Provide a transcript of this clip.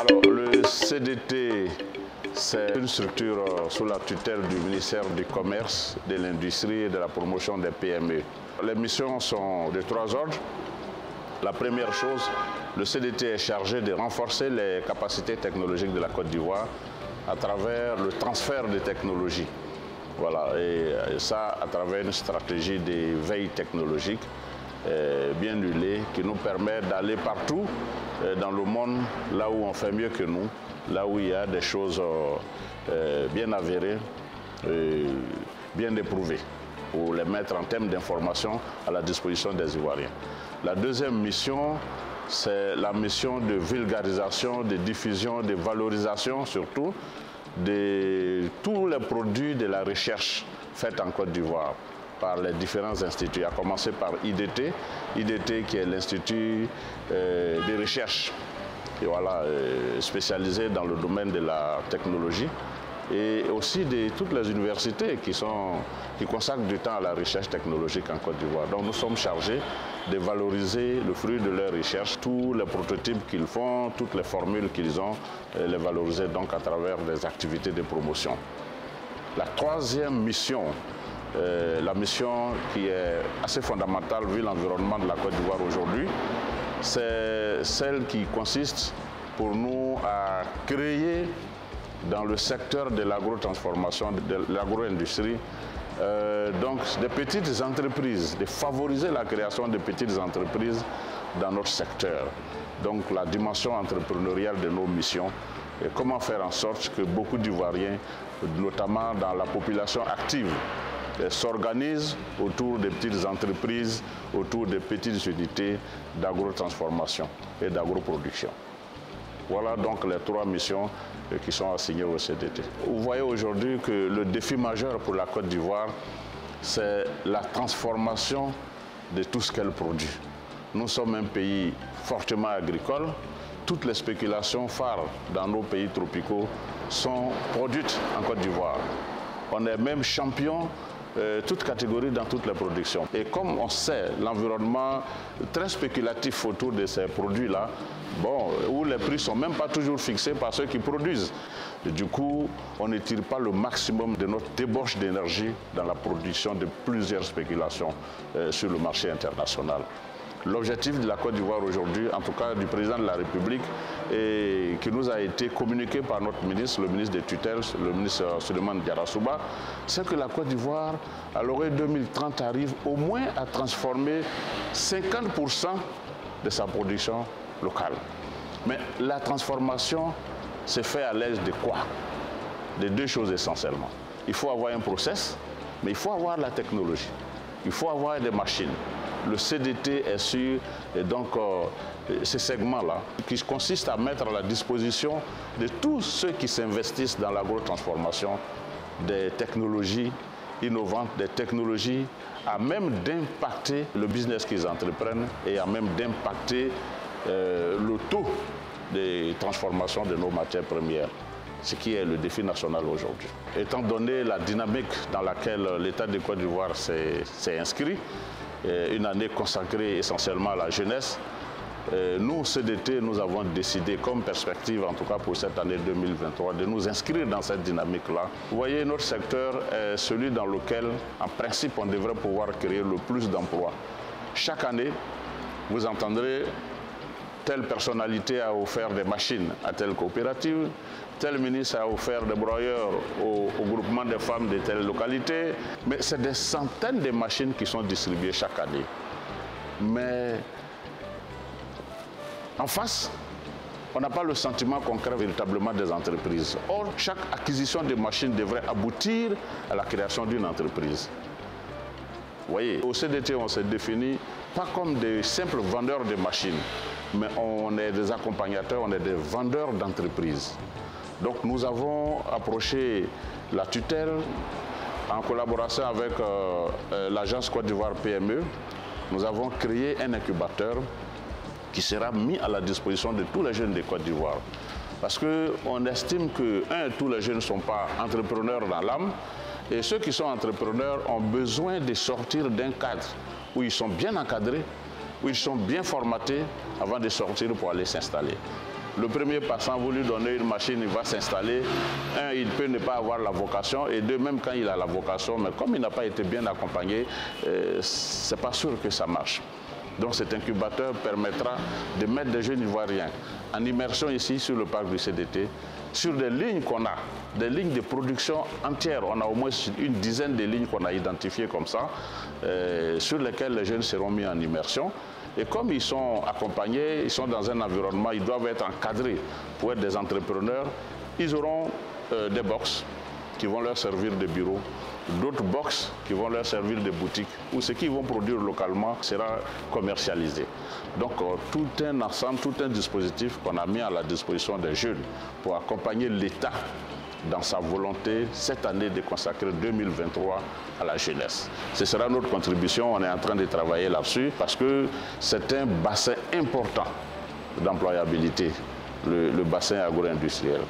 Alors, le CDT, c'est une structure sous la tutelle du ministère du Commerce, de l'Industrie et de la promotion des PME. Les missions sont de 3 ordres. La première chose, le CDT est chargé de renforcer les capacités technologiques de la Côte d'Ivoire à travers le transfert de technologies. Voilà, et ça à travers une stratégie de veille technologique bien huilée qui nous permet d'aller partout dans le monde, là où on fait mieux que nous, là où il y a des choses bien avérées, bien éprouvées, pour les mettre en termes d'information à la disposition des Ivoiriens. La deuxième mission, c'est la mission de vulgarisation, de diffusion, de valorisation surtout, de tous les produits de la recherche faite en Côte d'Ivoire par les différents instituts, à commencer par IDT, IDT qui est l'Institut de recherche et voilà, spécialisé dans le domaine de la technologie, et aussi de toutes les universités qui consacrent du temps à la recherche technologique en Côte d'Ivoire. Donc nous sommes chargés de valoriser le fruit de leur recherche, tous les prototypes qu'ils font, toutes les formules qu'ils ont, les valoriser donc à travers des activités de promotion. La troisième mission, la mission qui est assez fondamentale vu l'environnement de la Côte d'Ivoire aujourd'hui, c'est celle qui consiste pour nous à créer dans le secteur de l'agrotransformation, de l'agro-industrie, donc des petites entreprises, de favoriser la création de petites entreprises dans notre secteur. Donc la dimension entrepreneuriale de nos missions et comment faire en sorte que beaucoup d'Ivoiriens, notamment dans la population active, s'organisent autour des petites entreprises, autour des petites unités d'agrotransformation et d'agroproduction. Voilà donc les 3 missions qui sont assignées au CDT. Vous voyez aujourd'hui que le défi majeur pour la Côte d'Ivoire, c'est la transformation de tout ce qu'elle produit. Nous sommes un pays fortement agricole. Toutes les spéculations phares dans nos pays tropicaux sont produites en Côte d'Ivoire. On est même champion toutes catégories dans toutes les productions. Et comme on sait l'environnement très spéculatif autour de ces produits-là, bon, où les prix ne sont même pas toujours fixés par ceux qui produisent. Et du coup, on ne tire pas le maximum de notre débauche d'énergie dans la production de plusieurs spéculations sur le marché international. L'objectif de la Côte d'Ivoire aujourd'hui, en tout cas du président de la République, et qui nous a été communiqué par notre ministre, le ministre des tutelles, le ministre Souleymane Diarra-Souba, c'est que la Côte d'Ivoire, à l'horizon 2030, arrive au moins à transformer 50% de sa production locale. Mais la transformation se fait à l'aide de quoi? De 2 choses essentiellement. Il faut avoir un process, mais il faut avoir la technologie. Il faut avoir des machines. Le CDT est sur ces segments-là qui consistent à mettre à la disposition de tous ceux qui s'investissent dans l'agrotransformation des technologies innovantes, des technologies à même d'impacter le business qu'ils entreprennent et à même d'impacter le taux de transformation de nos matières premières, ce qui est le défi national aujourd'hui. Étant donné la dynamique dans laquelle l'État de Côte d'Ivoire s'est inscrit, une année consacrée essentiellement à la jeunesse, nous, CDT, nous avons décidé, comme perspective, en tout cas pour cette année 2023, de nous inscrire dans cette dynamique-là. Vous voyez, notre secteur est celui dans lequel, en principe, on devrait pouvoir créer le plus d'emplois. Chaque année, vous entendrez telle personnalité a offert des machines à telle coopérative, tel ministre a offert des broyeurs au groupement des femmes de telle localité. Mais c'est des centaines de machines qui sont distribuées chaque année. Mais en face, on n'a pas le sentiment concret véritablement des entreprises. Or, chaque acquisition de machines devrait aboutir à la création d'une entreprise. Vous voyez, au CDT, on s'est défini pas comme des simples vendeurs de machines, mais on est des accompagnateurs, on est des vendeurs d'entreprises. Donc nous avons approché la tutelle en collaboration avec l'agence Côte d'Ivoire PME. Nous avons créé un incubateur qui sera mis à la disposition de tous les jeunes de Côte d'Ivoire. Parce qu'on estime que, tous les jeunes ne sont pas entrepreneurs dans l'âme, et ceux qui sont entrepreneurs ont besoin de sortir d'un cadre où ils sont bien encadrés, où ils sont bien formatés avant de sortir pour aller s'installer. Le premier passant, vous lui donnez une machine, il va s'installer. Un, il peut ne pas avoir la vocation, et deux, même quand il a la vocation, mais comme il n'a pas été bien accompagné, c'est pas sûr que ça marche. Donc cet incubateur permettra de mettre des jeunes Ivoiriens en immersion ici sur le parc du CDT, sur des lignes qu'on a, des lignes de production entières. On a au moins une dizaine de lignes qu'on a identifiées comme ça, sur lesquelles les jeunes seront mis en immersion. Et comme ils sont accompagnés, ils sont dans un environnement, ils doivent être encadrés pour être des entrepreneurs, ils auront des box qui vont leur servir de bureau, d'autres box qui vont leur servir de boutique, où ce qu'ils vont produire localement sera commercialisé. Donc tout un ensemble, tout un dispositif qu'on a mis à la disposition des jeunes pour accompagner l'État dans sa volonté cette année de consacrer 2023 à la jeunesse. Ce sera notre contribution, on est en train de travailler là-dessus parce que c'est un bassin important d'employabilité, le bassin agro-industriel.